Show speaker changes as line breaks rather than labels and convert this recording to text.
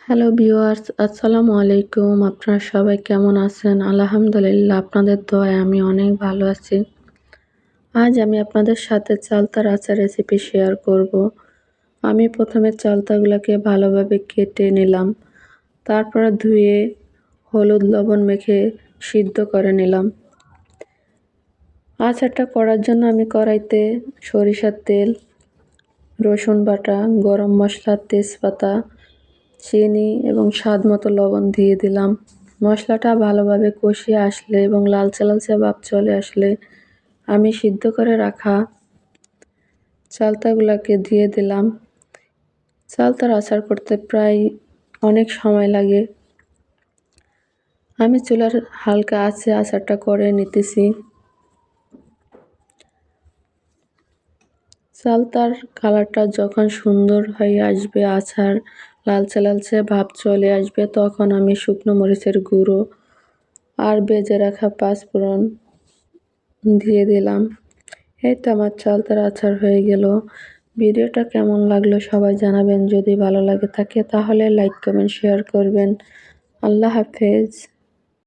Hello viewers, আসসালামু আলাইকুম। আপনারা সবাই কেমন আছেন? আলহামদুলিল্লাহ, আপনাদের দোয়ায় আমি অনেক ভালো আছি। আজ আমি আপনাদের সাথে চালতার আচার রেসিপি শেয়ার করব। আমি প্রথমে চালতাগুলোকে ভালোভাবে কেটে নিলাম। তারপরে ধুয়ে হলুদ লবণ মেখে সিদ্ধ করে নিলাম। আচারটা করার জন্য আমি কড়াইতে সরিষার তেল, রসুন বাটা, গরম মশলা, তেজপাতা, চিনি এবং স্বাদ মতো লবণ দিয়ে দিলাম। মশলাটা ভালোভাবে কষিয়ে আসলে এবং লালচে লালচে ভাব চলে আসলে আমি সিদ্ধ করে রাখা চালতাগুলোকে দিয়ে দিলাম। চালতার আচার করতে প্রায় অনেক সময় লাগে। আমি চুলার হালকা আঁচে আচারটা করে নিতেছি। চালতার কালারটা যখন সুন্দর হয়ে আসবে, আচার লালচে লালচে ভাব চলে আসবে, তখন আমি শুকনো মরিচের গুঁড়ো আর ভেজে রাখা পাঁচফোড়ন দিয়ে দিলাম। এই তো আমার চালতার আচার হয়ে গেল। ভিডিওটা কেমন লাগলো সবাই জানাবেন। যদি ভালো লাগে থাকে তাহলে লাইক কমেন্ট শেয়ার করবেন। আল্লাহ হাফেজ।